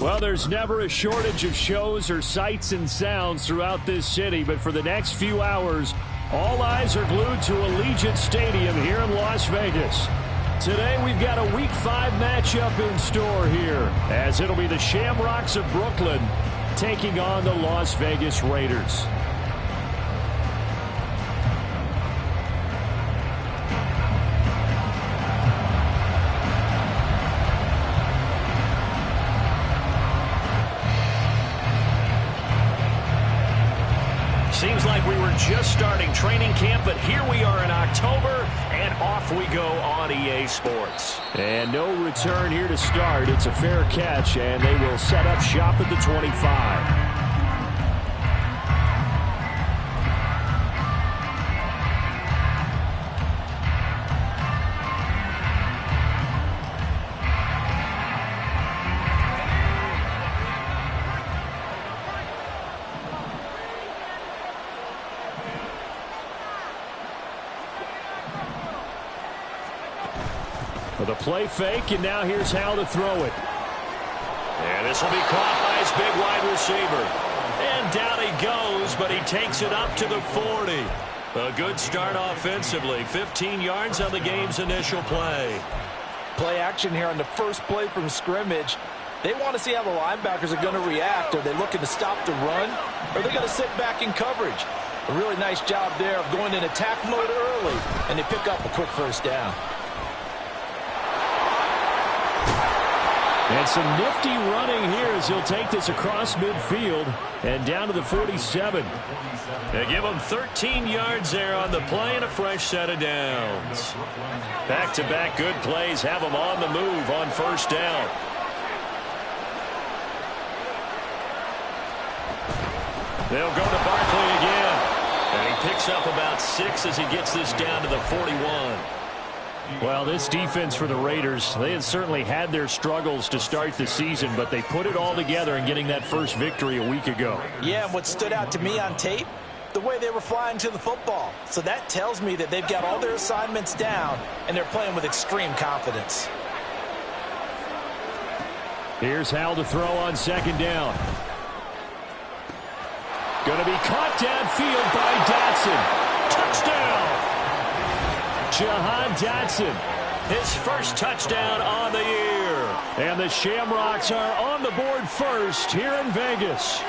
Well, there's never a shortage of shows or sights and sounds throughout this city, but for the next few hours, all eyes are glued to Allegiant Stadium here in Las Vegas. Today, we've got a Week 5 matchup in store here, as it'll be the Shamrocks of Brooklyn taking on the Las Vegas Raiders. Seems like we were just starting training camp, but here we are in October, and off we go on EA Sports. And no return here to start. It's a fair catch, and they will set up shop at the 25. The play fake, and now here's how to throw it. And this will be caught by his big wide receiver. And down he goes, but he takes it up to the 40. A good start offensively. 15 yards on the game's initial play. Play action here on the first play from scrimmage. They want to see how the linebackers are going to react. Are they looking to stop the run? Or are they going to sit back in coverage? A really nice job there of going in attack mode early, and they pick up a quick first down. And some nifty running here as he'll take this across midfield and down to the 47. They give him 13 yards there on the play and a fresh set of downs. Back-to-back good plays have him on the move on first down. They'll go to Barkley again. And he picks up about 6 as he gets this down to the 41. Well, this defense for the Raiders, they had certainly had their struggles to start the season, but they put it all together in getting that first victory a week ago. Yeah, and what stood out to me on tape, the way they were flying to the football. So that tells me that they've got all their assignments down, and they're playing with extreme confidence. Here's Hal to throw on second down. Going to be caught downfield by Dotson. Touchdown! Jahan Dotson, his first touchdown on the year. And the Shamrocks are on the board first here in Vegas.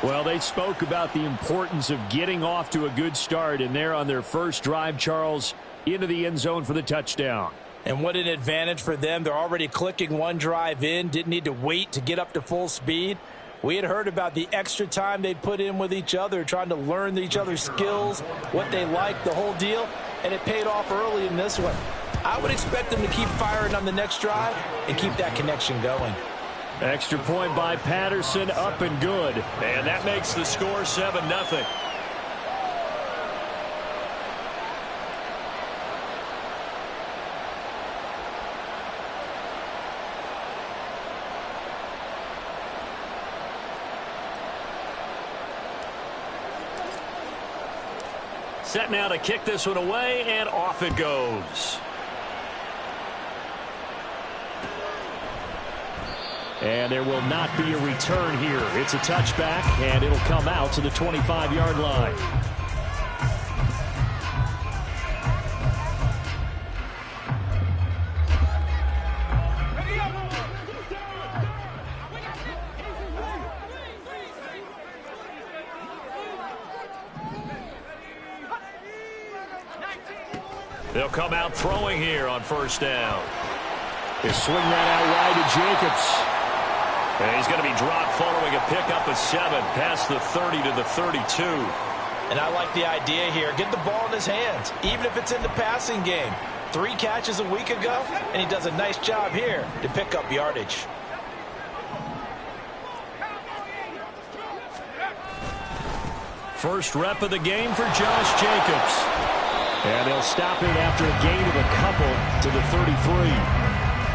Well, they spoke about the importance of getting off to a good start, and they're on their first drive, Charles, into the end zone for the touchdown. And what an advantage for them. They're already clicking one drive in, didn't need to wait to get up to full speed. We had heard about the extra time they'd put in with each other, trying to learn each other's skills, what they like, the whole deal, and it paid off early in this one. I would expect them to keep firing on the next drive and keep that connection going. Extra point by Patterson, up and good. And that makes the score 7-0. Set now to kick this one away, and off it goes. And there will not be a return here. It's a touchback, and it'll come out to the 25-yard line. They'll come out throwing here on first down. They swing that out wide to Jacobs. And he's going to be dropped following a pickup of 7 past the 30 to the 32. And I like the idea here. Get the ball in his hands, even if it's in the passing game. 3 catches a week ago, and he does a nice job here to pick up yardage. First rep of the game for Josh Jacobs. And they'll stop it after a gain of a couple to the 33.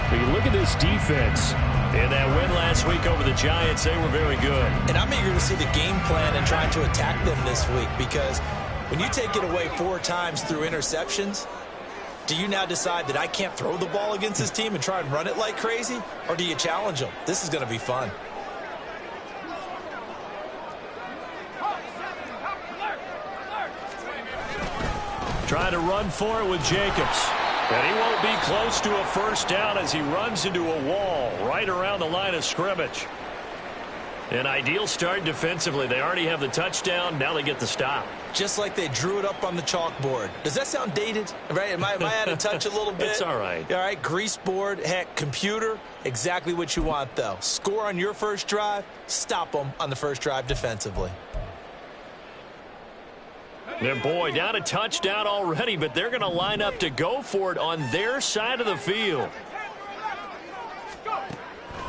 But you look at this defense. In that win last week over the Giants, they were very good. And I'm eager to see the game plan and trying to attack them this week, because when you take it away 4 times through interceptions, Do you now decide that I can't throw the ball against this team and try and run it like crazy? Or do you challenge them? This is going to be fun. Trying to run for it with Jacobs. And he won't be close to a first down as he runs into a wall right around the line of scrimmage. An ideal start defensively. They already have the touchdown. Now they get the stop. Just like they drew it up on the chalkboard. Does that sound dated? Right? Am I out of touch a little bit? It's all right. All right, grease board, heck, computer, exactly what you want, though. Score on your first drive, stop them on the first drive defensively. And boy, down a touchdown already, but they're going to line up to go for it on their side of the field.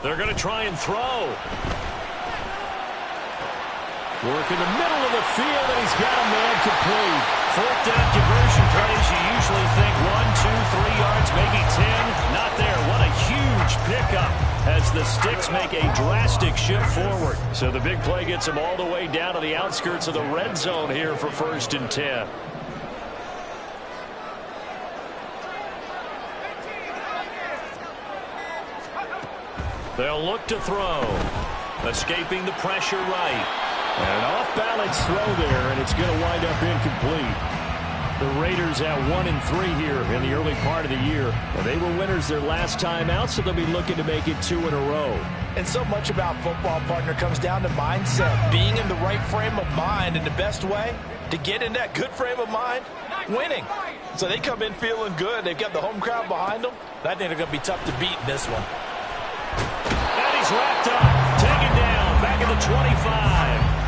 They're going to try and throw. Work in the middle of the field, and he's got a man complete. Fourth down conversion plays, you usually think 1, 2, 3 yards, maybe 10. Not there. What a huge pickup as the Sticks make a drastic shift forward. So the big play gets them all the way down to the outskirts of the red zone here for 1st and 10. They'll look to throw. Escaping the pressure right. And an off-balance throw there, and it's going to wind up incomplete. The Raiders at 1-3 here in the early part of the year. And they were winners their last time out, so they'll be looking to make it 2 in a row. And so much about football, partner, comes down to mindset. Being in the right frame of mind, and the best way to get in that good frame of mind, winning. So they come in feeling good. They've got the home crowd behind them. I think they're going to be tough to beat in this one. And he's wrapped up, taken down, back at the 25.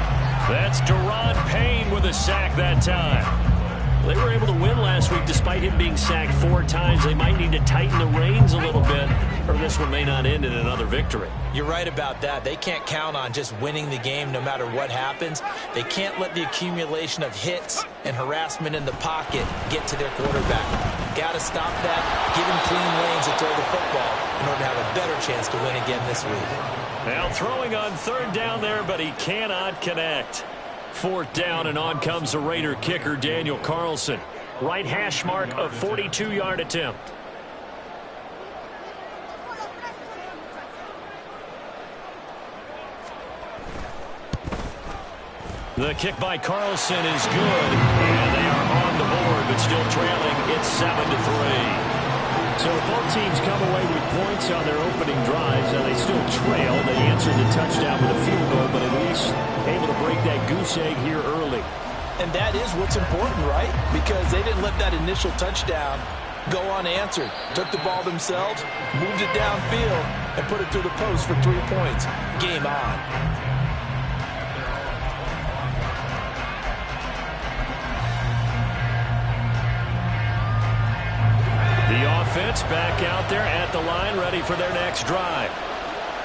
That's Daron Payne with a sack that time. They were able to win last week despite him being sacked 4 times. They might need to tighten the reins a little bit, or this one may not end in another victory. You're right about that. They can't count on just winning the game no matter what happens. They can't let the accumulation of hits and harassment in the pocket get to their quarterback. Got to stop that, give him clean lanes to throw the football in order to have a better chance to win again this week. Now throwing on 3rd down there, but he cannot connect. 4th down, and on comes the Raider kicker, Daniel Carlson. Right hash mark, a 42-yard attempt. The kick by Carlson is good, and they are on the board, but still trailing. It's 7-3. So both teams come away with points on their opening drives, and they still trail. They answered the touchdown with a field goal, but at least able to break that goose egg here early. And that is what's important, right? Because they didn't let that initial touchdown go unanswered. Took the ball themselves, moved it downfield, and put it through the post for 3 points. Game on. The offense back out there at the line, ready for their next drive.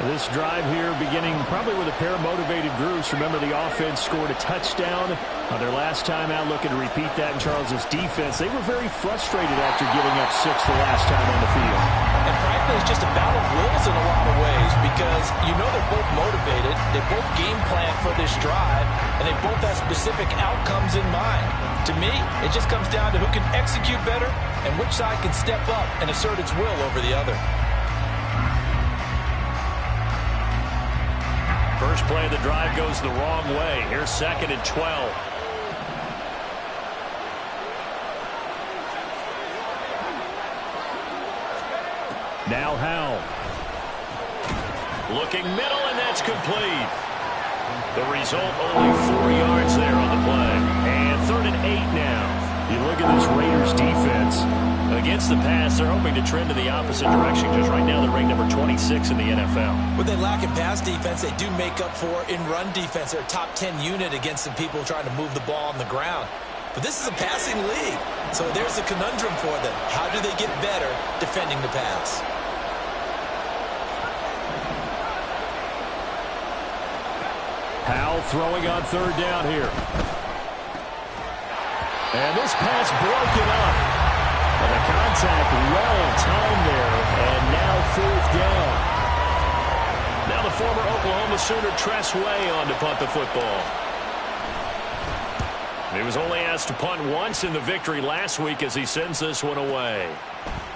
This drive here beginning probably with a pair of motivated groups. Remember, the offense scored a touchdown on their last time out, looking to repeat that in Charles's defense. They were very frustrated after giving up 6 the last time on the field. And frankly, it's just a battle of wills in a lot of ways because you know they're both motivated. They both game plan for this drive, and they both have specific outcomes in mind. To me, it just comes down to who can execute better and which side can step up and assert its will over the other. First play of the drive goes the wrong way. Here's 2nd and 12. Now Howell. Looking middle, and that's complete. The result, only 4 yards there on the play. And 3rd and 8 now. You look at this Raiders defense. Against the pass, they're hoping to trend in the opposite direction because right now they're ranked number 26 in the NFL. What they lack in pass defense, they do make up for in run defense. They're a top 10 unit against the people trying to move the ball on the ground. But this is a passing league, so there's a conundrum for them. How do they get better defending the pass? Howell throwing on 3rd down here. And this pass broken up. And the contact well-timed there, and now 4th down. Now the former Oklahoma Sooner Tress Way on to punt the football. He was only asked to punt once in the victory last week as he sends this one away.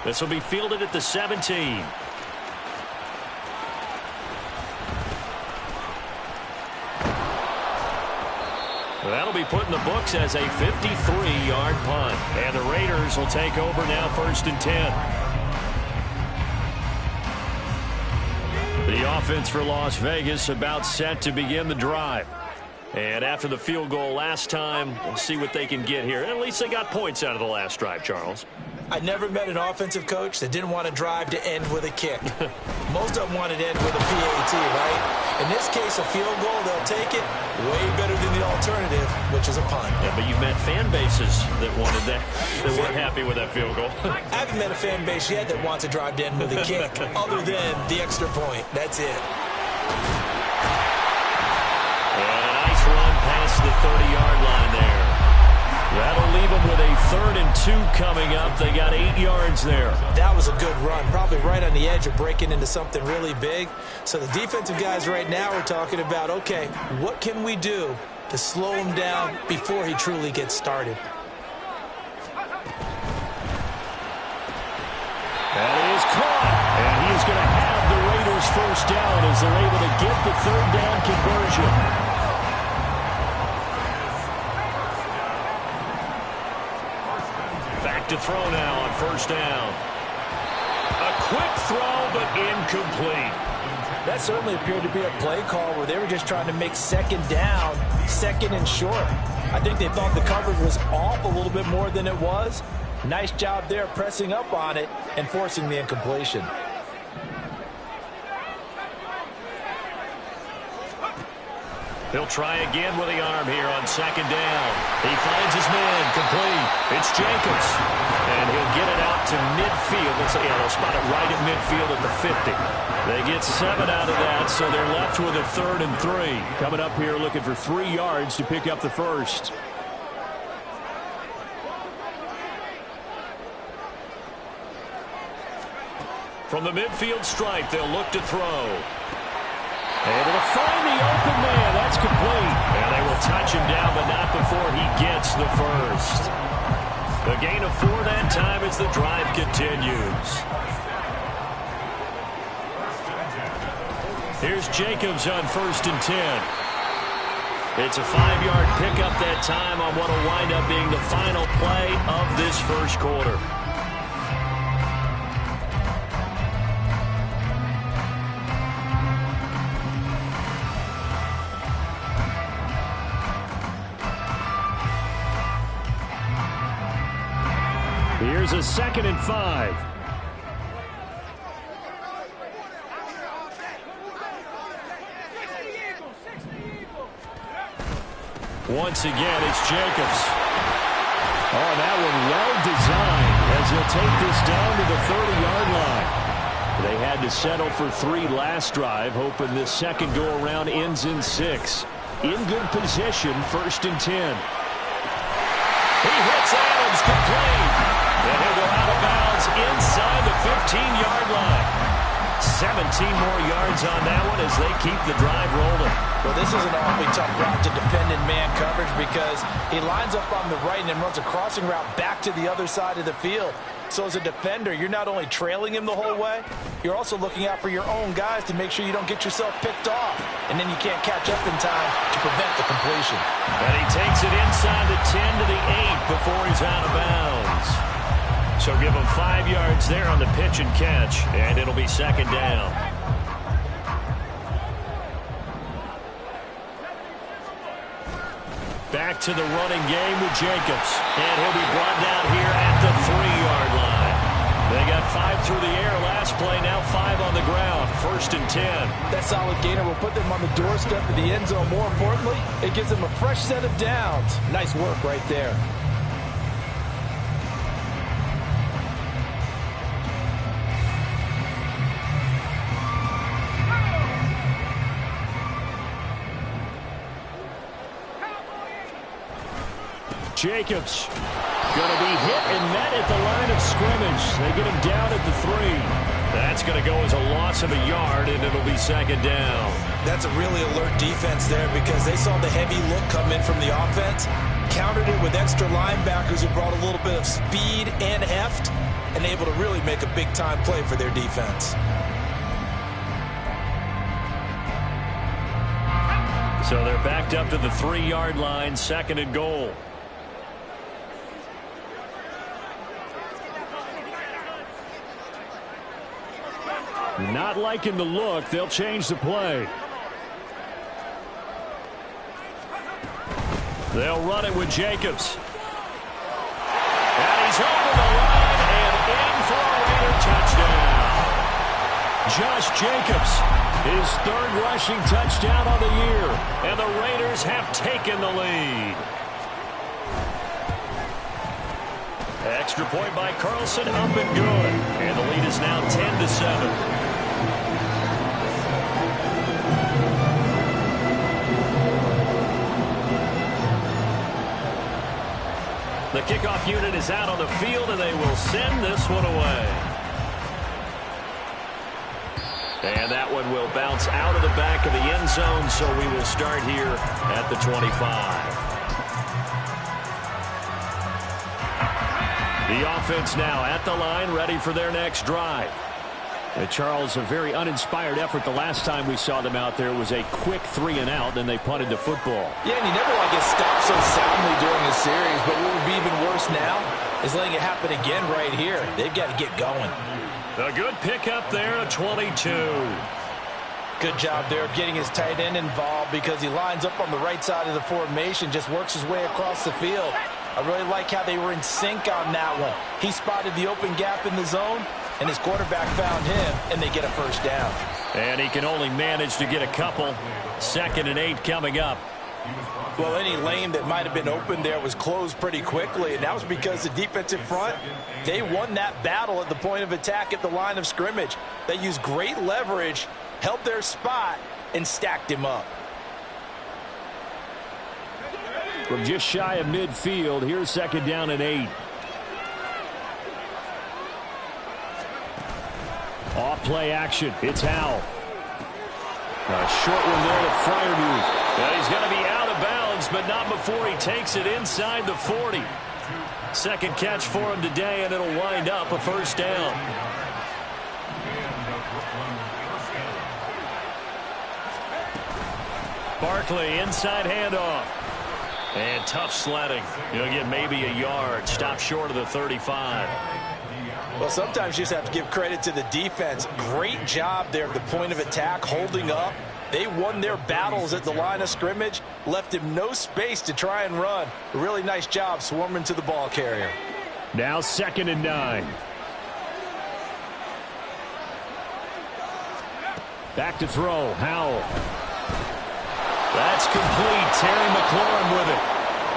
This will be fielded at the 17. That'll be put in the books as a 53-yard punt. And the Raiders will take over now, 1st and 10. The offense for Las Vegas about set to begin the drive. And after the field goal last time, we'll see what they can get here. At least they got points out of the last drive, Charles. I never met an offensive coach that didn't want to drive to end with a kick. Most of them wanted to end with a PAT, right? In this case, a field goal, they'll take it way better than the alternative, which is a punt. Yeah, but you've met fan bases that wanted that, that weren't happy with that field goal. I haven't met a fan base yet that wants to drive to end with a kick, other than the extra point. That's it. Run past the 30-yard line there. That'll leave them with a 3rd and 2 coming up. They got 8 yards there. That was a good run, probably right on the edge of breaking into something really big. So the defensive guys right now are talking about, okay, what can we do to slow him down before he truly gets started? That is caught, and he is going to have the Raiders 1st down as they're able to get the 3rd down conversion. To throw now on 1st down. A quick throw, but incomplete. That certainly appeared to be a play call where they were just trying to make 2nd down, 2nd and short. I think they thought the coverage was off a little bit more than it was. Nice job there pressing up on it and forcing the incompletion. He'll try again with the arm here on 2nd down. He finds his man complete. It's Jacobs. And he'll get it out to midfield. They'll spot it right at midfield at the 50. They get 7 out of that, so they're left with a 3rd and 3. Coming up here looking for 3 yards to pick up the 1st. From the midfield stripe, they'll look to throw. Able to find the open man. That's complete. And they will touch him down, but not before he gets the 1st. A gain of 4 that time as the drive continues. Here's Jacobs on 1st and 10. It's a 5-yard pickup that time on what will wind up being the final play of this 1st quarter. Here's a 2nd and 5. Once again, it's Jacobs. Oh, that one well designed as he'll take this down to the 30-yard line. They had to settle for 3 last drive, hoping this 2nd go-around ends in 6. In good position, 1st and 10. He hits Adams complete. And he'll go out of bounds inside the 15-yard line. 17 more yards on that one as they keep the drive rolling. Well, this is an awfully tough route to defend in man coverage because he lines up on the right and then runs a crossing route back to the other side of the field. So as a defender, you're not only trailing him the whole way, you're also looking out for your own guys to make sure you don't get yourself picked off. And then you can't catch up in time to prevent the completion. And he takes it inside the 10 to the 8 before he's out of bounds. So give him 5 yards there on the pitch and catch, and it'll be 2nd down. Back to the running game with Jacobs. And he'll be brought down here at the 3-yard line. They got 5 through the air last play, now 5 on the ground. 1st and 10. That solid gainer will put them on the doorstep of the end zone. More importantly, it gives them a fresh set of downs. Nice work right there. Jacobs going to be hit and met at the line of scrimmage. They get him down at the 3. That's going to go as a loss of a yard, and it'll be 2nd down. That's a really alert defense there because they saw the heavy look come in from the offense. countered it with extra linebackers who brought a little bit of speed and heft and able to really make a big-time play for their defense. So they're backed up to the 3-yard line, 2nd and goal. Not liking the look. They'll change the play. They'll run it with Jacobs. And he's over the line and in for a Raider touchdown. Josh Jacobs, his 3rd rushing touchdown of the year. And the Raiders have taken the lead. Extra point by Carlson, up and good. And the lead is now 10-7. The kickoff unit is out on the field, and they will send this one away. And that one will bounce out of the back of the end zone, so we will start here at the 25. The offense now at the line, ready for their next drive. Charles, a very uninspired effort the last time we saw them out there. It was a quick 3-and-out, then they punted the football. Yeah, and you never want to get stopped so soundly during a series, but what would be even worse now is letting it happen again right here. They've got to get going. A good pickup there, a 22. Good job there of getting his tight end involved because he lines up on the right side of the formation, just works his way across the field. I really like how they were in sync on that one. He spotted the open gap in the zone, and his quarterback found him, and they get a first down. And he can only manage to get a couple. 2nd and 8 coming up. Well, any lane that might have been open there was closed pretty quickly, and that was because the defensive front, they won that battle at the point of attack at the line of scrimmage. They used great leverage, held their spot, and stacked him up. From just shy of midfield, here's 2nd down and 8. Off play action. It's Howell. A short one there to Freiermuth. Well, he's going to be out of bounds, but not before he takes it inside the 40. 2nd catch for him today, and it'll wind up a first down. Barkley, inside handoff. And tough sledding. He'll get maybe a yard. Stop short of the 35. Well, sometimes you just have to give credit to the defense. Great job there at the point of attack, holding up. They won their battles at the line of scrimmage, left him no space to try and run. A really nice job swarming to the ball carrier. Now 2nd and 9. Back to throw. Howell. That's complete. Terry McLaurin with it.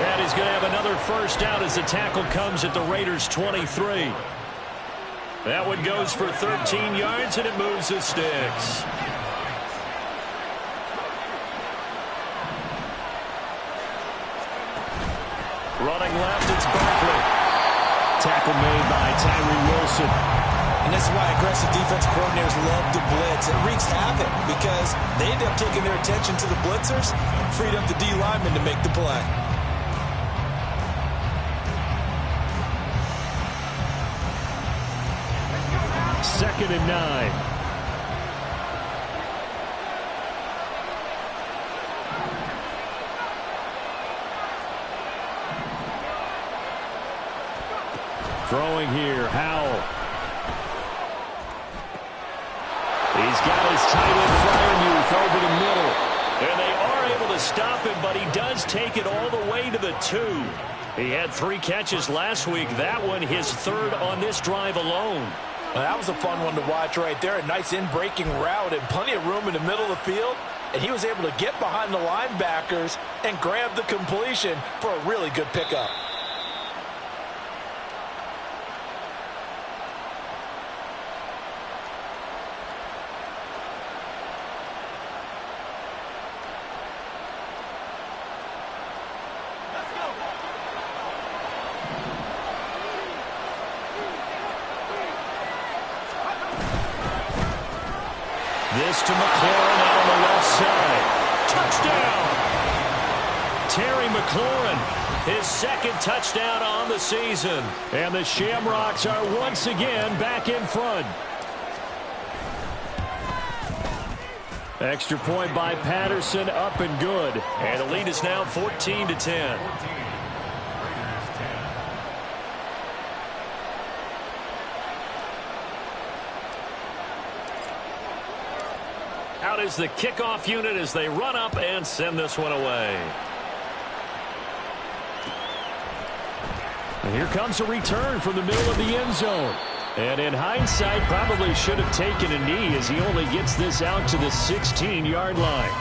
And he's going to have another first down as the tackle comes at the Raiders' 23. That one goes for 13 yards, and it moves the sticks. Running left, it's Barkley. Tackle made by Tyree Wilson. And this is why aggressive defense coordinators love to blitz. It wreaks havoc because they end up taking their attention to the blitzers, freed up the D lineman to make the play. Second and 9. Throwing here, Howell. He's got his tight end Freiermuth over the middle. And they are able to stop him, but he does take it all the way to the 2. He had 3 catches last week. That one his 3rd on this drive alone. Well, that was a fun one to watch right there. A nice in-breaking route and plenty of room in the middle of the field. And he was able to get behind the linebackers and grab the completion for a really good pickup. This to McLaurin out on the left side. Touchdown! Terry McLaurin his second touchdown on the season. And the Shamrocks are once again back in front. Extra point by Patterson, up and good. And the lead is now 14-10. Out is the kickoff unit as they run up and send this one away. And here comes a return from the middle of the end zone. And in hindsight, probably should have taken a knee as he only gets this out to the 16-yard line.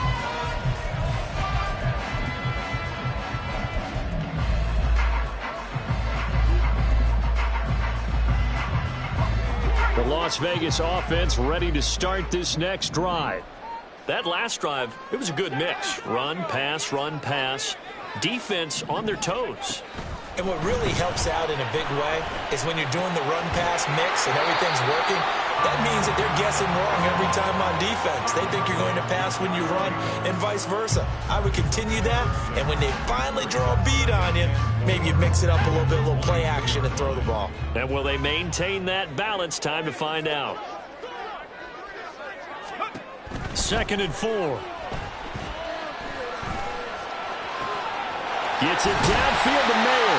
The Las Vegas offense ready to start this next drive. That last drive, it was a good mix. Run, pass, defense on their toes. And what really helps out in a big way is when you're doing the run-pass mix and everything's working, that means that they're guessing wrong every time on defense. They think you're going to pass when you run and vice versa. I would continue that, and when they finally draw a bead on you, maybe you mix it up a little play action and throw the ball. And will they maintain that balance? Time to find out. 2nd and 4. Gets it downfield to Mayer.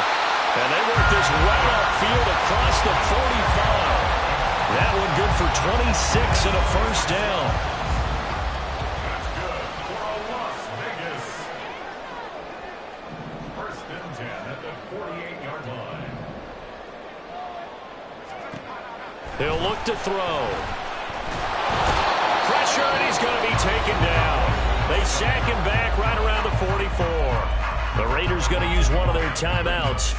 And they work this right upfield across the 45. That one good for 26 and a first down. That's good for a Las Vegas. 1st and 10 at the 48-yard line. He'll look to throw. Pressure, and he's going to be taken down. They sack him back right around the 44. The Raiders going to use one of their timeouts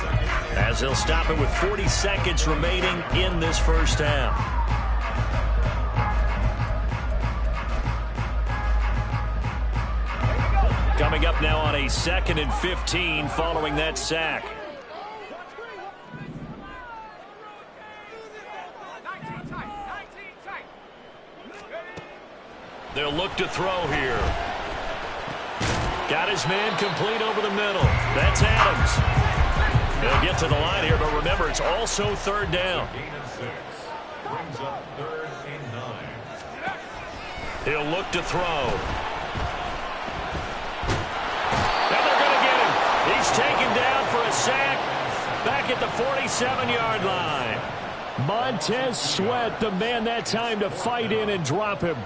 as they'll stop it with 40 seconds remaining in this first half. Coming up now on a 2nd and 15 following that sack. They'll look to throw here. Got his man complete over the middle. That's Adams. He'll get to the line here, but remember, it's also 3rd down. Gain of 6. Brings up 3rd and 9. He'll look to throw. And they're going to get him. He's taken down for a sack back at the 47-yard line. Montez Sweat, the man that time to fight in and drop him.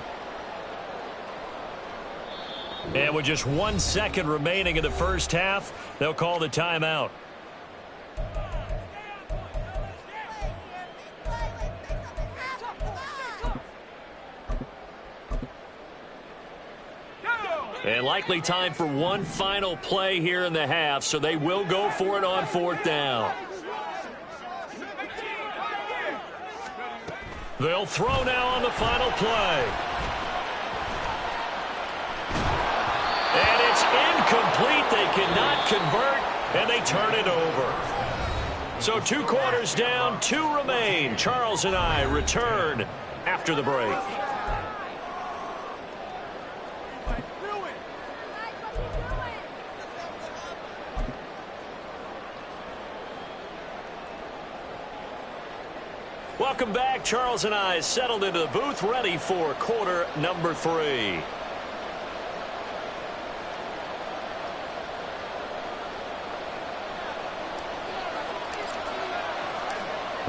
And with just 1 second remaining in the first half, they'll call the timeout. And likely time for one final play here in the half, so they will go for it on 4th down. They'll throw now on the final play. And it's incomplete. They cannot convert, and they turn it over. So 2 quarters down, 2 remain. Charles and I return after the break. Welcome back. Charles and I settled into the booth, ready for quarter number 3.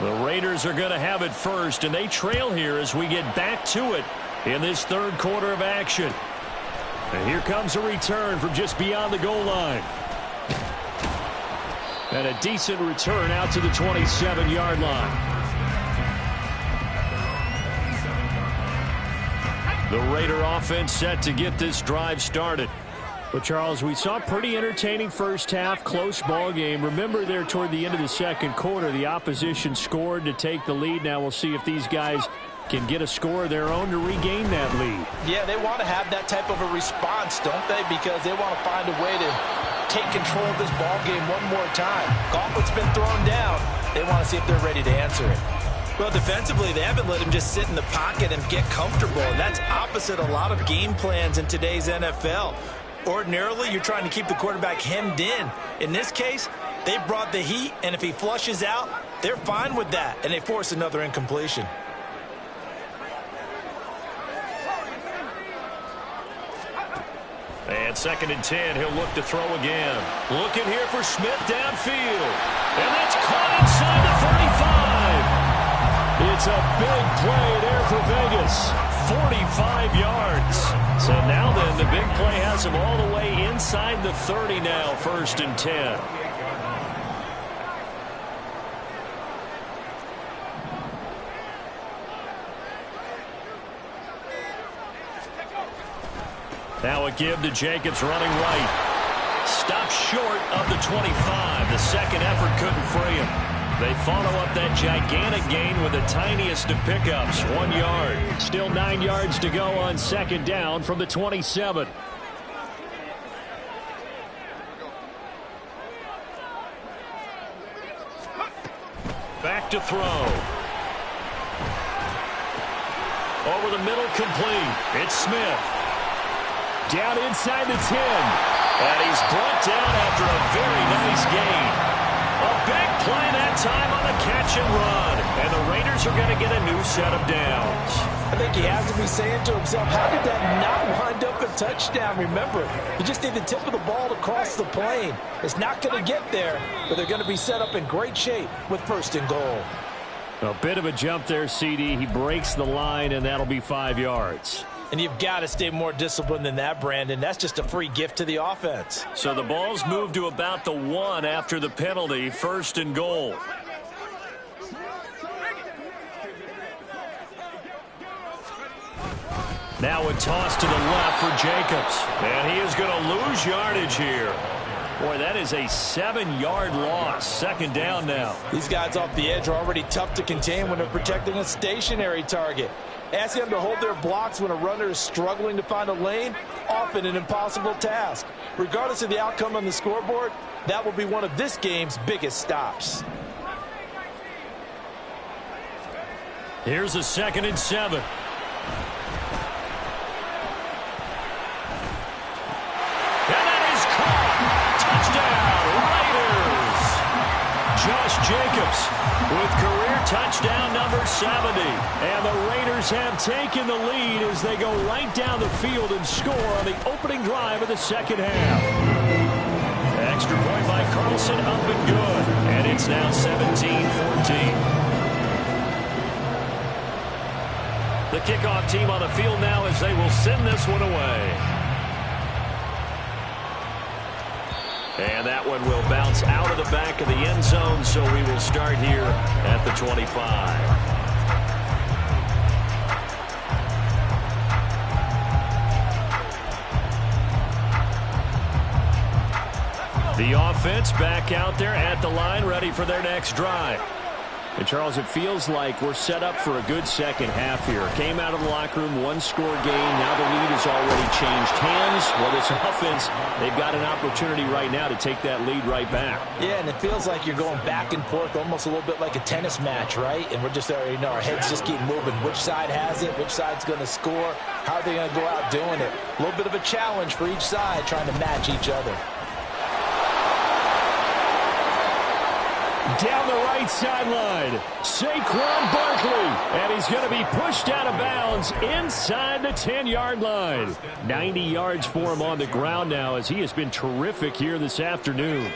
The Raiders are going to have it first, and they trail here as we get back to it in this 3rd quarter of action. And here comes a return from just beyond the goal line. And a decent return out to the 27-yard line. The Raider offense set to get this drive started. Well, Charles, we saw a pretty entertaining first half, close ball game. Remember there toward the end of the 2nd quarter, the opposition scored to take the lead. Now we'll see if these guys can get a score of their own to regain that lead. Yeah, they want to have that type of a response, don't they? Because they want to find a way to take control of this ball game one more time. Gauntlet's been thrown down. They want to see if they're ready to answer it. Well, defensively, they haven't let him just sit in the pocket and get comfortable. And that's opposite a lot of game plans in today's NFL. Ordinarily, you're trying to keep the quarterback hemmed in. In this case, They brought the heat, and if he flushes out, they're fine with that, and they force another incompletion. And 2nd and 10, he'll look to throw again. Looking here for Smith downfield. And that's caught inside the 35. It's a big play there for Vegas. 45 yards. So now then, the big play has him all the way inside the 30 now, 1st and 10. Now a give to Jacobs running right. Stopped short of the 25. The second effort couldn't free him. They follow up that gigantic gain with the tiniest of pickups, 1 yard. Still 9 yards to go on 2nd down from the 27. Back to throw. Over the middle, complete. It's Smith. Down inside the 10. And he's brought down after a very nice gain. A big play that time on the catch and run. And the Raiders are going to get a new set of downs. I think he has to be saying to himself, how did that not wind up a touchdown? Remember, you just need the tip of the ball to cross the plane. It's not going to get there, but they're going to be set up in great shape with 1st and goal. A bit of a jump there, CD. He breaks the line, and that'll be 5 yards. And you've got to stay more disciplined than that, Brandon. That's just a free gift to the offense. So the ball's moved to about the 1 after the penalty, 1st and goal. Now a toss to the left for Jacobs. And he is going to lose yardage here. Boy, that is a 7-yard loss. 2nd down now. These guys off the edge are already tough to contain when they're protecting a stationary target. Asking them to hold their blocks when a runner is struggling to find a lane, often an impossible task. Regardless of the outcome on the scoreboard, that will be one of this game's biggest stops. Here's a 2nd and 7. Josh Jacobs with career touchdown number 70. And the Raiders have taken the lead as they go right down the field and score on the opening drive of the 2nd half. Extra point by Carlson, up and good. And it's now 17-14. The kickoff team on the field now as they will send this one away. And that one will bounce out of the back of the end zone, so we will start here at the 25. The offense back out there at the line, ready for their next drive. And, Charles, it feels like we're set up for a good second half here. Came out of the locker room, 1-score game. Now the lead has already changed hands. Well, this offense, they've got an opportunity right now to take that lead right back. Yeah, and it feels like you're going back and forth, almost a little bit like a tennis match, right? And we're just already know our heads just keep moving. Which side has it? Which side's going to score? How are they going to go out doing it? A little bit of a challenge for each side, trying to match each other. Down the right sideline, Saquon Barkley, and he's going to be pushed out of bounds inside the 10-yard line. 90 yards for him on the ground now as he has been terrific here this afternoon.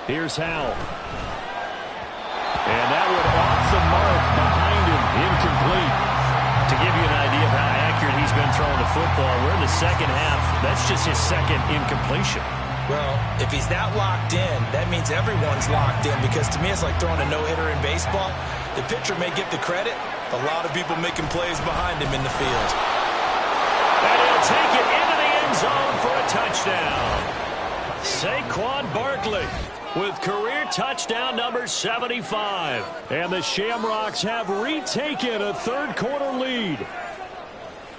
Here's Howell. And that one off the mark behind him, incomplete. To give you an idea of how accurate he's been throwing the football, we're in the second half. That's just his second incompletion. Well, if he's that locked in, that means everyone's locked in, because to me it's like throwing a no-hitter in baseball. The pitcher may get the credit. A lot of people making plays behind him in the field. And he'll take it into the end zone for a touchdown. Saquon Barkley with career touchdown number 75. And the Shamrocks have retaken a third-quarter lead.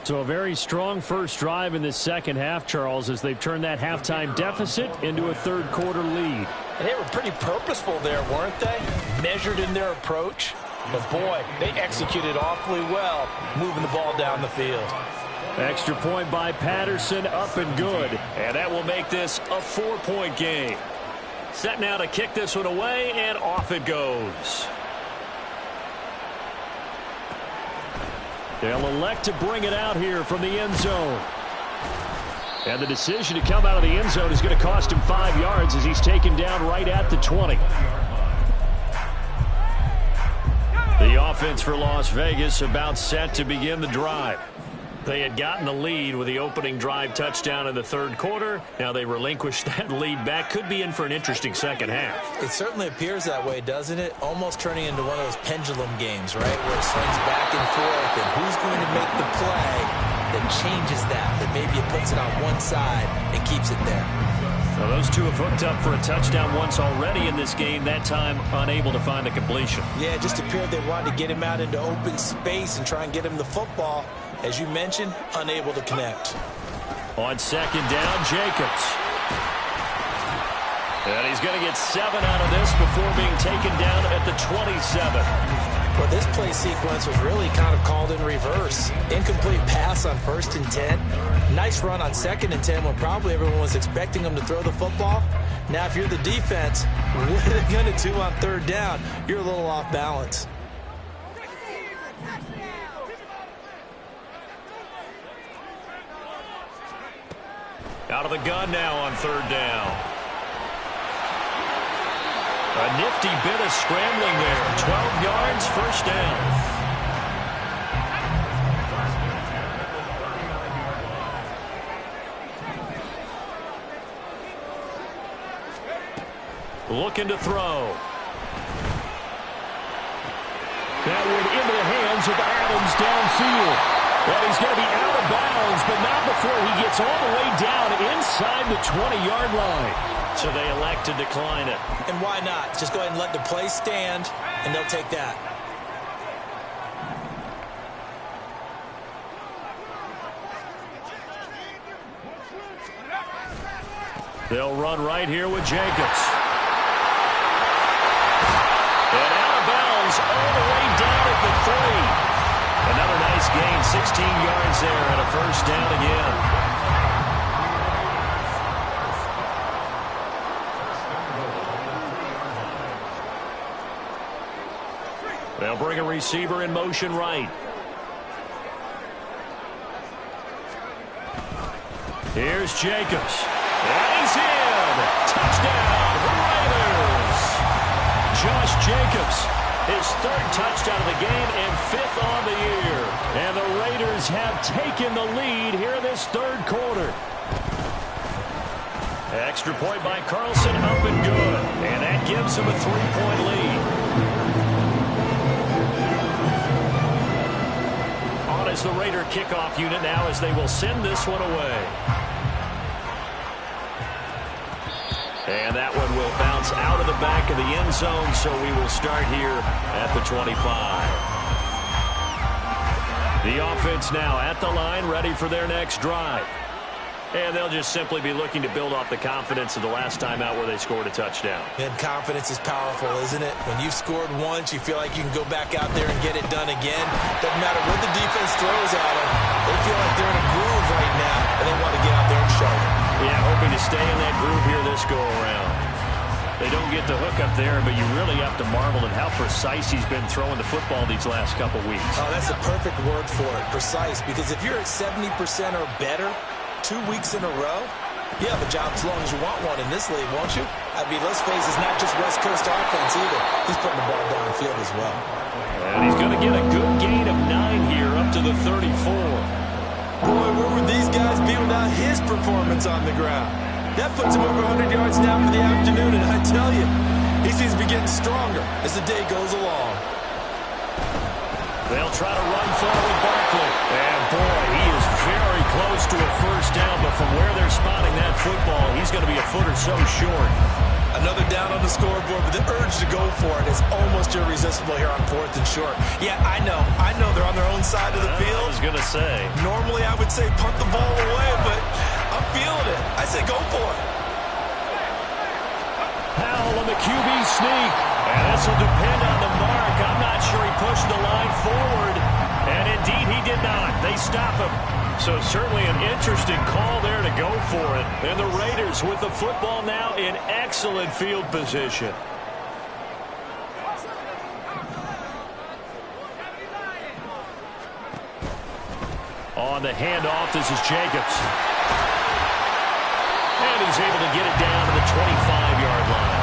So a very strong first drive in the second half, Charles, as they've turned that halftime deficit into a third-quarter lead. And they were pretty purposeful there, weren't they? Measured in their approach. But, boy, they executed awfully well, moving the ball down the field. Extra point by Patterson, up and good. And that will make this a 4-point game. Set now to kick this one away, and off it goes. They'll elect to bring it out here from the end zone. And the decision to come out of the end zone is going to cost him 5 yards as he's taken down right at the 20. The offense for Las Vegas about set to begin the drive. They had gotten the lead with the opening drive touchdown in the third quarter. Now they relinquished that lead back. Could be in for an interesting second half. It certainly appears that way, doesn't it? Almost turning into one of those pendulum games, right? Where it swings back and forth, and who's going to make the play that changes that maybe it puts it on one side and keeps it there. Well, those two have hooked up for a touchdown once already in this game, that time unable to find the completion. Yeah, it just appeared they wanted to get him out into open space and try and get him the football. As you mentioned, unable to connect. On second down, Jacobs. And he's going to get 7 out of this before being taken down at the 27. Well, this play sequence was really kind of called in reverse. Incomplete pass on 1st and 10. Nice run on 2nd and 10 when probably everyone was expecting him to throw the football. Now, if you're the defense, what are they going to do on 3rd down? You're a little off balance. Out of the gun now on 3rd down. A nifty bit of scrambling there. 12 yards, 1st down. Looking to throw. That one into the hands of Adams downfield. Well, he's going to be out of bounds, but not before he gets all the way down inside the 20-yard line. So they elect to decline it. And why not? Just go ahead and let the play stand, and they'll take that. They'll run right here with Jacobs. And out of bounds all the way down at the 3. Another nice gain, 16 yards there, and a 1st down again. They'll bring a receiver in motion right. Here's Jacobs. And he's in. Touchdown, Raiders. Josh Jacobs, his 3rd touchdown of the game and 5th on the year. And the Raiders have taken the lead here in this 3rd quarter. Extra point by Carlson, up and good. And that gives him a 3-point lead. As the Raider kickoff unit now as they will send this one away. And that one will bounce out of the back of the end zone, so we will start here at the 25. The offense now at the line, ready for their next drive. And they'll just simply be looking to build off the confidence of the last time out where they scored a touchdown. And confidence is powerful, isn't it? When you've scored once, you feel like you can go back out there and get it done again. Doesn't matter what the defense throws at them. They feel like they're in a groove right now, and they want to get out there and show it. Yeah, hoping to stay in that groove here this go-around. They don't get the hook up there, but you really have to marvel at how precise he's been throwing the football these last couple weeks. Oh, that's the perfect word for it, precise, because if you're at 70% or better 2 weeks in a row, you have a job as long as you want one in this league, won't you? I mean, let's face it, it's not just West Coast offense either. He's putting the ball downfield as well. And he's going to get a good gain of 9 here up to the 34. Boy, where would these guys be without his performance on the ground? That puts him over 100 yards now for the afternoon, and I tell you, he seems to be getting stronger as the day goes along. They'll try to run forward Barkley. And boy, he is very close to a 1st down, but from where they're spotting that football, he's going to be a foot or so short. Another down on the scoreboard, but the urge to go for it is almost irresistible here on 4th and short. Yeah, I know they're on their own side of the field. I was going to say. Normally I would say punt the ball away, but I'm feeling it. I say go for it. Powell on the QB sneak. And this will depend on the mark. I'm not sure he pushed the line forward. And indeed he did not. They stop him. So certainly an interesting call there to go for it. And the Raiders with the football now in excellent field position. On the handoff, this is Jacobs. And he's able to get it down to the 25-yard line.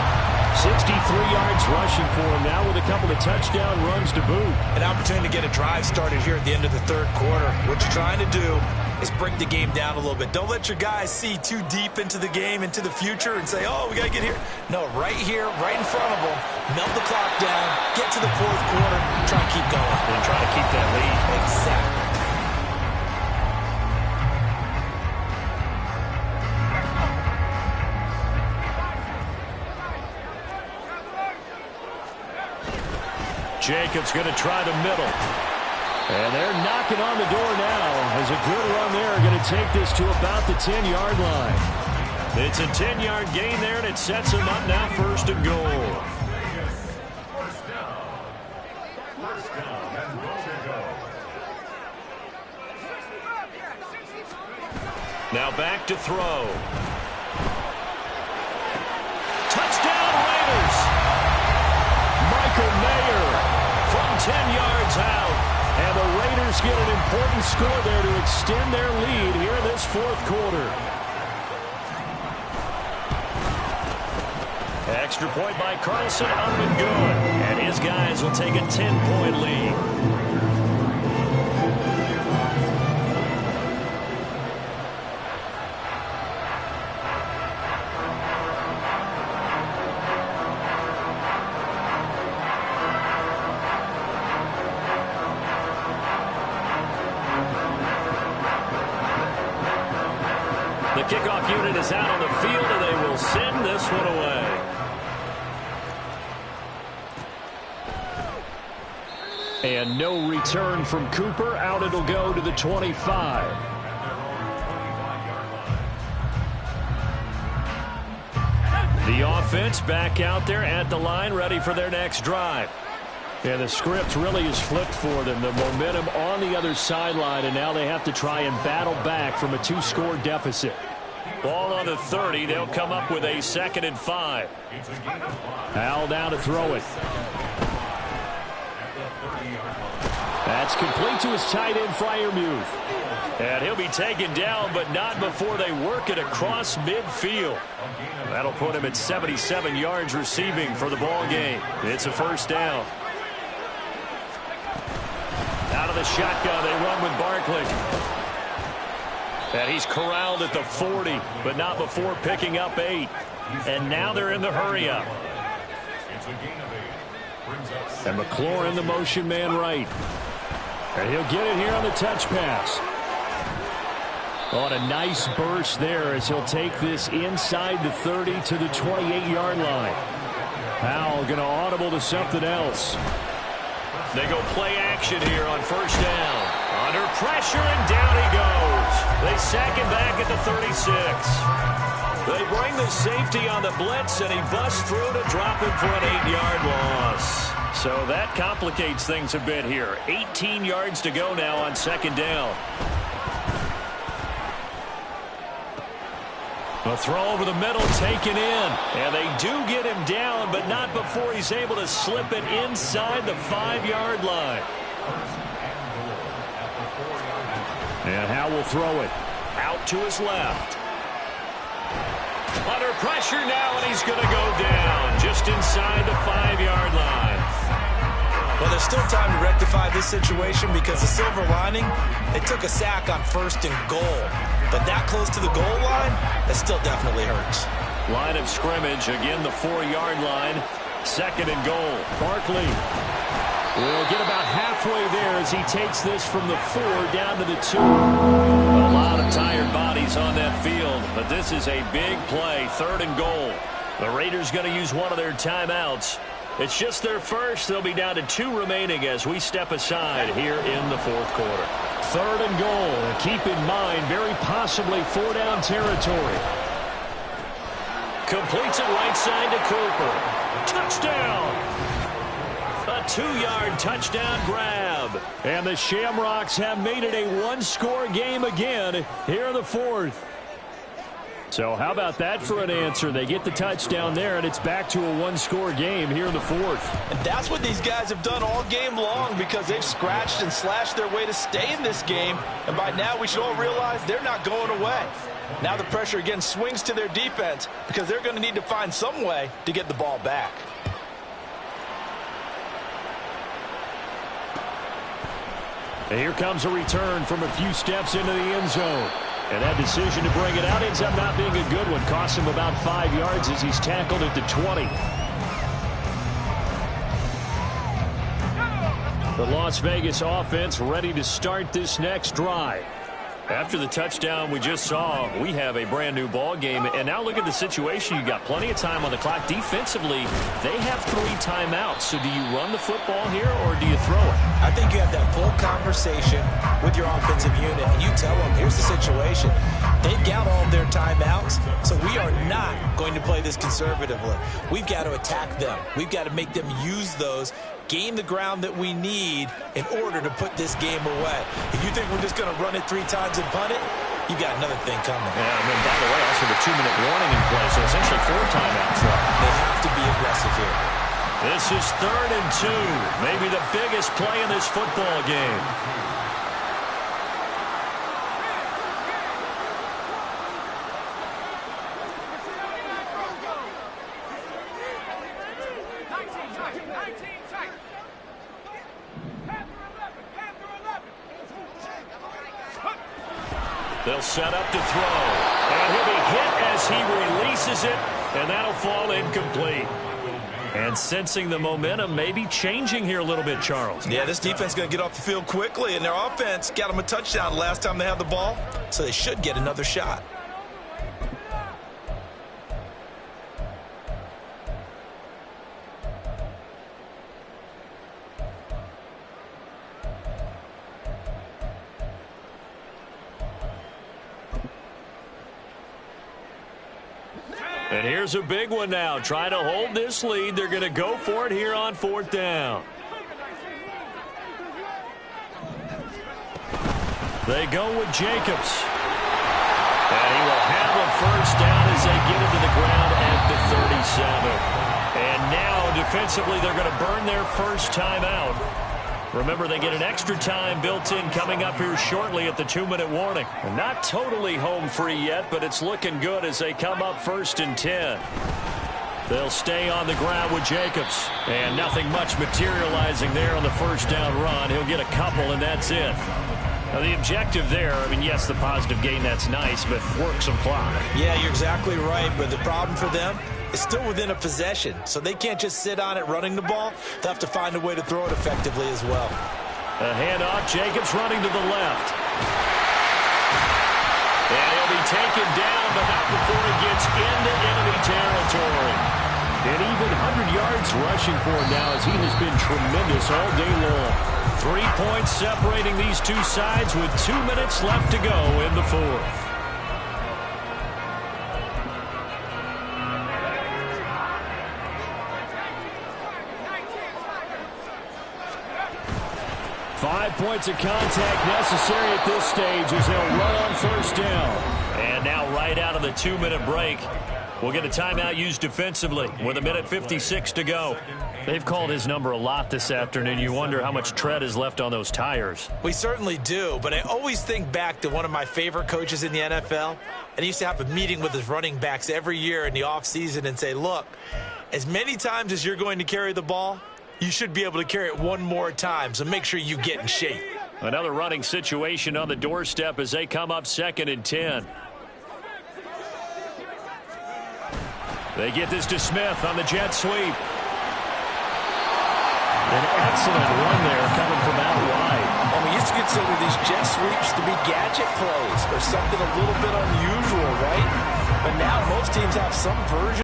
63 yards rushing for him now with a couple of touchdown runs to boot. An opportunity to get a drive started here at the end of the third quarter. What you're trying to do is bring the game down a little bit. Don't let your guys see too deep into the game, into the future, and say, oh, we got to get here. No, right here, right in front of them, melt the clock down, get to the fourth quarter, try to keep going. And try to keep that lead. Exactly. Jacobs going to try the middle. And they're knocking on the door now as a good run there. Going to take this to about the 10-yard line. It's a 10-yard gain there, and it sets them up now first and goal. First down and goal to go. Now back to throw. Touchdown Raiders! Michael Mayer from 10 yards out. And the Raiders get an important score there to extend their lead here in this fourth quarter. Extra point by Carlson, up and good. And his guys will take a 10-point lead. The kickoff unit is out on the field, and they will send this one away. And no return from Cooper. Out it'll go to the 25. The offense back out there at the line, ready for their next drive. Yeah, the script really is flipped for them. The momentum on the other sideline, and now they have to try and battle back from a 2-score deficit. Ball on the 30. They'll come up with a 2nd and 5. Howell down to throw it. That's complete to his tight end, Freiermuth. And he'll be taken down, but not before they work it across midfield. That'll put him at 77 yards receiving for the ball game. It's a first down. Out of the shotgun, they run with Barkley. And he's corralled at the 40, but not before picking up 8. And now they're in the hurry-up. And McLaurin, the motion man right. And he'll get it here on the touch pass. On a nice burst there as he'll take this inside the 30 to the 28-yard line. Howell going to audible to something else. They go play action here on first down. Under pressure, and down he goes. They sack him back at the 36. They bring the safety on the blitz, and he busts through to drop him for an 8-yard loss. So that complicates things a bit here. 18 yards to go now on second down. A throw over the middle taken in. And they do get him down, but not before he's able to slip it inside the 5-yard line. And Howell will throw it. Out to his left. Under pressure now, and he's going to go down just inside the 5-yard line. Well, there's still time to rectify this situation because the silver lining, they took a sack on first and goal. But that close to the goal line, that still definitely hurts. Line of scrimmage, again the 4-yard line. Second and goal. Barkley will get about halfway there as he takes this from the 4 down to the 2. A lot of tired bodies on that field, but this is a big play. Third and goal. The Raiders going to use one of their timeouts. It's just their first. They'll be down to 2 remaining as we step aside here in the fourth quarter. Third and goal. And keep in mind, very possibly 4-down territory. Completes it right side to Cooper. Touchdown! A 2-yard touchdown grab. dub. And the Shamrocks have made it a one-score game again here in the fourth. So how about that for an answer? They get the touchdown there, and it's back to a one-score game here in the fourth. And that's what these guys have done all game long, because they've scratched and slashed their way to stay in this game. And by now we should all realize they're not going away. Now the pressure again swings to their defense, because they're going to need to find some way to get the ball back. And here comes a return from a few steps into the end zone. And that decision to bring it out ends up not being a good one. Costs him about 5 yards as he's tackled at the 20. The Las Vegas offense ready to start this next drive. After the touchdown we just saw, we have a brand new ball game. And now look at the situation. You got plenty of time on the clock. Defensively, they have 3 timeouts. So do you run the football here or do you throw it? I think you have that full conversation with your offensive unit, and you tell them, here's the situation. They've got all of their timeouts, so we are not going to play this conservatively. We've got to attack them. We've got to make them use those, gain the ground that we need in order to put this game away. If you think we're just going to run it 3 times and punt it, you got another thing coming. Yeah, and then, by the way, also the 2-minute warning in play, so essentially 4 timeouts left. They have to be aggressive here. This is 3rd and 2, maybe the biggest play in this football game. They'll set up to throw. And he'll be hit as he releases it, and that'll fall incomplete. And sensing the momentum maybe changing here a little bit, Charles. Yeah, this defense is going to get off the field quickly, and their offense got them a touchdown last time they had the ball, so they should get another shot. And here's a big one now. Trying to hold this lead. They're going to go for it here on 4th down. They go with Jacobs. And he will have a first down as they get into the ground at the 37. And now, defensively, they're going to burn their first timeout. Remember, they get an extra time built in coming up here shortly at the 2-minute warning. And not totally home free yet, but it's looking good as they come up 1st and 10. They'll stay on the ground with Jacobs. And nothing much materializing there on the first down run. He'll get a couple, and that's it. Now, the objective there, I mean, yes, the positive gain, that's nice, but work some clock. Yeah, you're exactly right, but the problem for them is still within a possession, so they can't just sit on it running the ball. They'll have to find a way to throw it effectively as well. A handoff, Jacobs running to the left. And he'll be taken down, but not before he gets into enemy territory. And even 100 yards rushing for him now, as he has been tremendous all day long. 3 points separating these two sides with 2 minutes left to go in the fourth. Five points of contact necessary at this stage as they'll run on first down. And now right out of the 2-minute break, we'll get a timeout used defensively with 1:56 to go. They've called his number a lot this afternoon. You wonder how much tread is left on those tires. We certainly do, but I always think back to one of my favorite coaches in the NFL, and he used to have a meeting with his running backs every year in the offseason and say, look, as many times as you're going to carry the ball, you should be able to carry it one more time, so make sure you get in shape. Another running situation on the doorstep as they come up 2nd and 10. They get this to Smith on the jet sweep. An excellent run there coming from out wide. And we used to consider these jet sweeps to be gadget plays or something a little bit unusual, right? But now most teams have some version